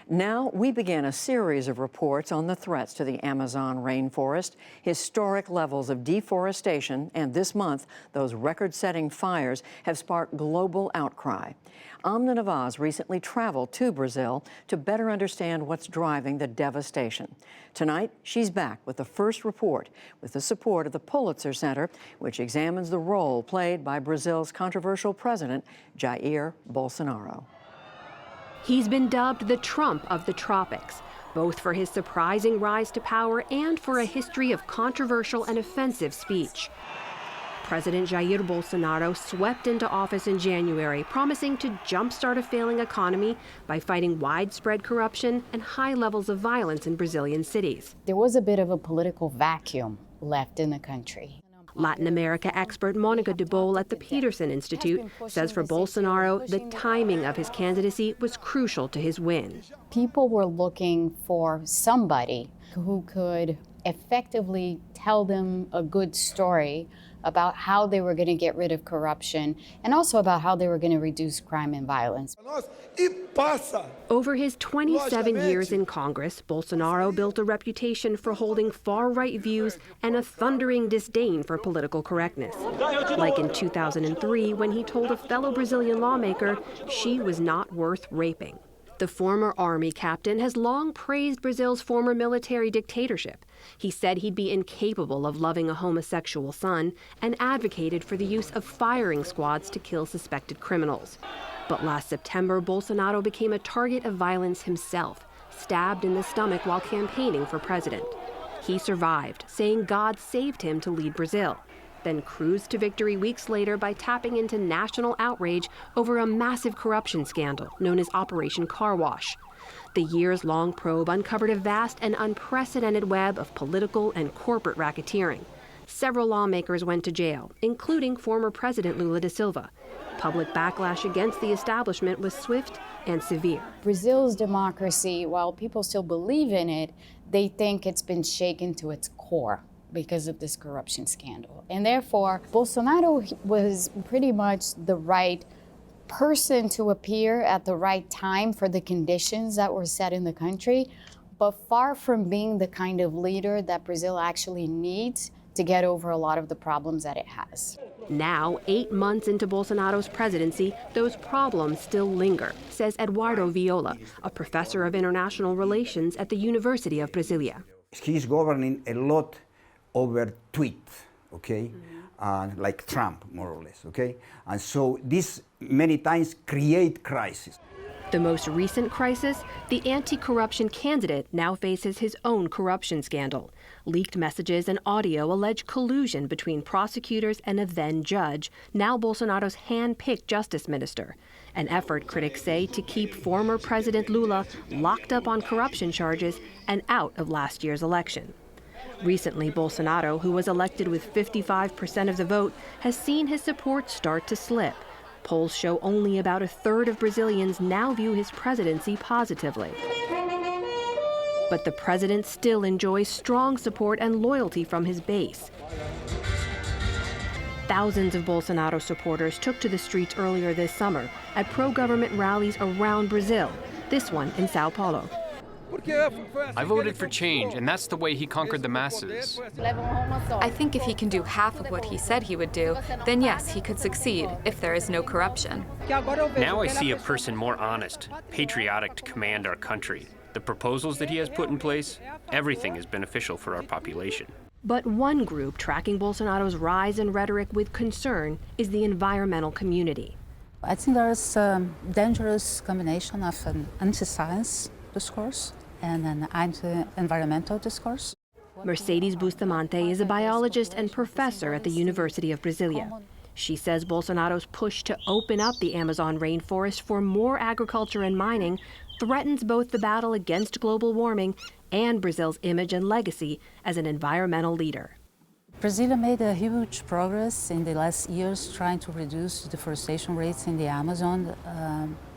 Now we begin a series of reports on the threats to the Amazon rainforest, historic levels of deforestation, and this month, those record-setting fires have sparked global outcry. Amna Nawaz recently traveled to Brazil to better understand what's driving the devastation. Tonight, she's back with the first report with the support of the Pulitzer Center, which examines the role played by Brazil's controversial president, Jair Bolsonaro. He's been dubbed the Trump of the tropics, both for his surprising rise to power and for a history of controversial and offensive speech. President Jair Bolsonaro swept into office in January, promising to jumpstart a failing economy by fighting widespread corruption and high levels of violence in Brazilian cities. There was a bit of a political vacuum left in the country. Latin America expert Monica de Boll at the Peterson Institute says for Bolsonaro, the timing of his candidacy was crucial to his win. People were looking for somebody who could effectively tell them a good story about how they were going to get rid of corruption and also about how they were going to reduce crime and violence. Over his 27 years in Congress, Bolsonaro built a reputation for holding far-right views and a thundering disdain for political correctness. Like in 2003, when he told a fellow Brazilian lawmaker she was not worth raping. The former army captain has long praised Brazil's former military dictatorship. He said he'd be incapable of loving a homosexual son and advocated for the use of firing squads to kill suspected criminals. But last September, Bolsonaro became a target of violence himself, stabbed in the stomach while campaigning for president. He survived, saying God saved him to lead Brazil, then cruised to victory weeks later by tapping into national outrage over a massive corruption scandal known as Operation Car Wash. The years-long probe uncovered a vast and unprecedented web of political and corporate racketeering. Several lawmakers went to jail, including former President Lula da Silva. Public backlash against the establishment was swift and severe. Brazil's democracy, while people still believe in it, they think it's been shaken to its core because of this corruption scandal. And therefore, Bolsonaro was pretty much the right person to appear at the right time for the conditions that were set in the country, but far from being the kind of leader that Brazil actually needs to get over a lot of the problems that it has. Now, 8 months into Bolsonaro's presidency, those problems still linger, says Eduardo Viola, a professor of international relations at the University of Brasilia. He's governing a lot over tweets, okay? Like Trump, more or less, okay? And so this many times create crisis. The most recent crisis, the anti-corruption candidate now faces his own corruption scandal. Leaked messages and audio allege collusion between prosecutors and a then judge, now Bolsonaro's hand-picked justice minister. An effort, critics say, to keep former President Lula locked up on corruption charges and out of last year's election. Recently, Bolsonaro, who was elected with 55% of the vote, has seen his support start to slip. Polls show only about a third of Brazilians now view his presidency positively. But the president still enjoys strong support and loyalty from his base. Thousands of Bolsonaro supporters took to the streets earlier this summer at pro-government rallies around Brazil, this one in Sao Paulo. I voted for change, and that's the way he conquered the masses. I think if he can do half of what he said he would do, then yes, he could succeed if there is no corruption. Now I see a person more honest, patriotic to command our country. The proposals that he has put in place, everything is beneficial for our population. But one group tracking Bolsonaro's rise in rhetoric with concern is the environmental community. I think there's a dangerous combination of an anti-science discourse and an anti-environmental discourse. Mercedes Bustamante is a biologist and professor at the University of Brasilia. She says Bolsonaro's push to open up the Amazon rainforest for more agriculture and mining threatens both the battle against global warming and Brazil's image and legacy as an environmental leader. Brazil made a huge progress in the last years trying to reduce deforestation rates in the Amazon.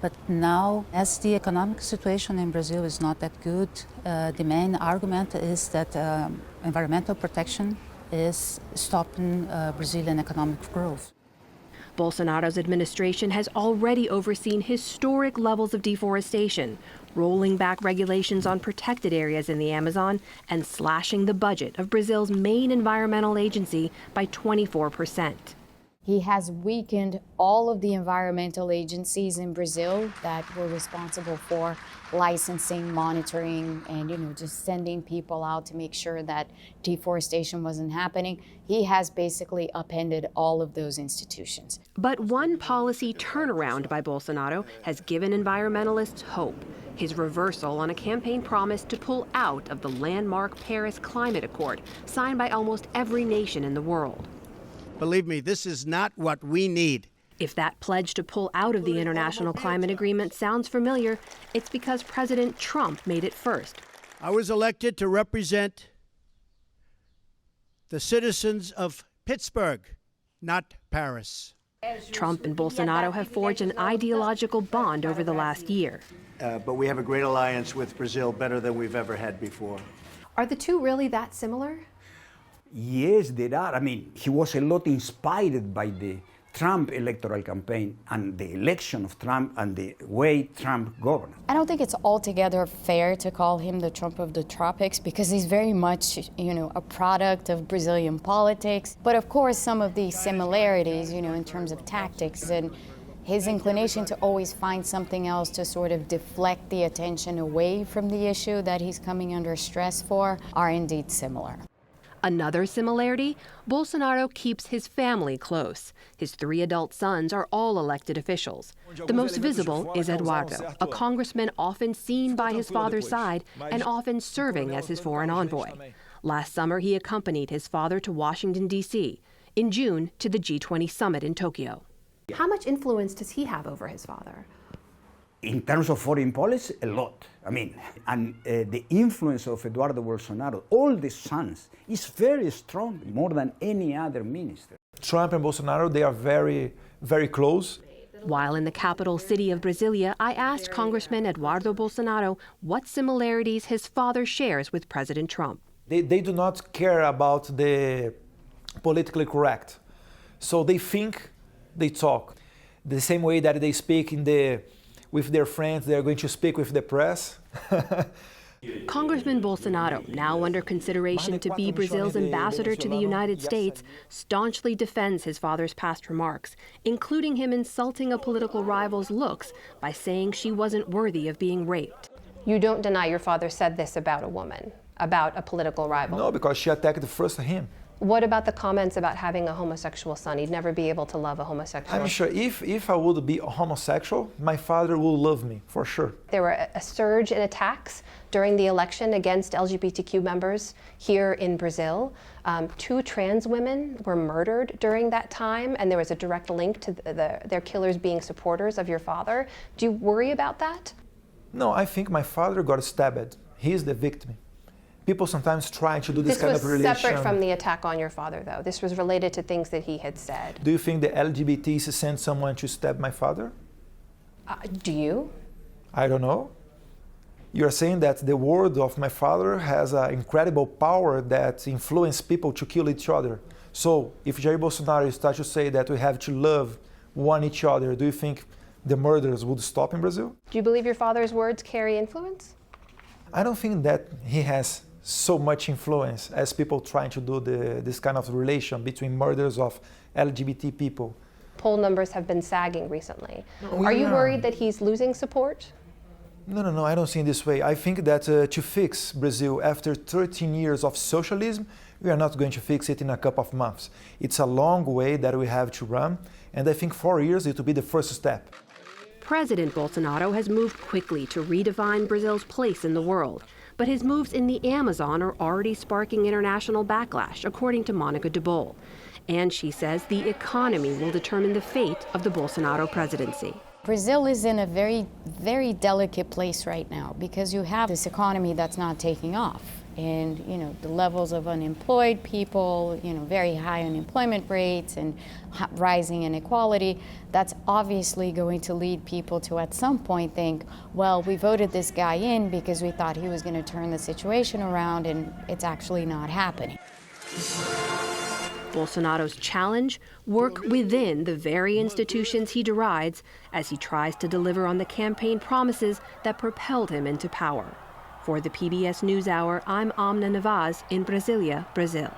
But now, as the economic situation in Brazil is not that good, the main argument is that environmental protection is stopping Brazilian economic growth. Bolsonaro's administration has already overseen historic levels of deforestation. rolling back regulations on protected areas in the Amazon, and slashing the budget of Brazil's main environmental agency by 24%. He has weakened all of the environmental agencies in Brazil that were responsible for licensing, monitoring, and just sending people out to make sure that deforestation wasn't happening. He has basically upended all of those institutions. But one policy turnaround by Bolsonaro has given environmentalists hope. His reversal on a campaign promise to pull out of the landmark Paris Climate Accord, signed by almost every nation in the world. Believe me, this is not what we need. If that pledge to pull out of the international climate agreement sounds familiar, it's because President Trump made it first. I was elected to represent the citizens of Pittsburgh, not Paris. Trump and Bolsonaro have forged an ideological bond over the last year. But we have a great alliance with Brazil, better than we've ever had before. Are the two really that similar? Yes, there are. I mean, he was a lot inspired by the Trump electoral campaign and the election of Trump and the way Trump governed. I don't think it's altogether fair to call him the Trump of the tropics because he's very much, a product of Brazilian politics. But of course, some of the similarities, in terms of tactics and his inclination to always find something else to sort of deflect the attention away from the issue that he's coming under stress for are indeed similar. Another similarity, Bolsonaro keeps his family close. His 3 adult sons are all elected officials. The most visible is Eduardo, a congressman often seen by his father's side and often serving as his foreign envoy. Last summer, he accompanied his father to Washington, D.C., in June to the G20 summit in Tokyo. How much influence does he have over his father? In terms of foreign policy, a lot. The influence of Eduardo Bolsonaro, all the sons, is very strong, more than any other minister. Trump and Bolsonaro, they are very, very close. While in the capital city of Brasilia, I asked Congressman Eduardo Bolsonaro what similarities his father shares with President Trump. They do not care about the politically correct. So they think, they talk. The same way that they speak with their friends, they're going to speak with the press. Congressman Bolsonaro, now under consideration to be Brazil's ambassador to the United States, staunchly defends his father's past remarks, including him insulting a political rival's looks by saying she wasn't worthy of being raped. You don't deny your father said this about a woman, about a political rival? No, because she attacked first him. What about the comments about having a homosexual son? He'd never be able to love a homosexual. I'm sure if I would be a homosexual, my father will love me, for sure. There were a surge in attacks during the election against LGBTQ members here in Brazil. 2 trans women were murdered during that time, and there was a direct link to their killers being supporters of your father. Do you worry about that? No, I think my father got stabbed. He's the victim. People sometimes try to do this kind of relation. This was separate from the attack on your father, though. This was related to things that he had said. Do you think the LGBTs sent someone to stab my father? Do you? I don't know. You're saying that the word of my father has an incredible power that influences people to kill each other. So if Jair Bolsonaro starts to say that we have to love each other, do you think the murders would stop in Brazil? Do you believe your father's words carry influence? I don't think that he has so much influence as people trying to do this kind of relation between murders of LGBT people. Poll numbers have been sagging recently. Are you worried that he's losing support? No, I don't see it this way. I think that to fix Brazil after 13 years of socialism, we are not going to fix it in a couple of months. It's a long way that we have to run, and I think 4 years it will be the first step. President Bolsonaro has moved quickly to redefine Brazil's place in the world. But his moves in the Amazon are already sparking international backlash, according to Monica DeBoll. And she says the economy will determine the fate of the Bolsonaro presidency. Brazil is in a very, very delicate place right now because you have this economy that's not taking off. And, the levels of unemployed people, very high unemployment rates and rising inequality, that's obviously going to lead people to at some point think, well, we voted this guy in because we thought he was going to turn the situation around, and it's actually not happening. Bolsonaro's challenge? Work within the very institutions he derides as he tries to deliver on the campaign promises that propelled him into power. For the PBS NewsHour, I'm Amna Navaz in Brasilia, Brazil.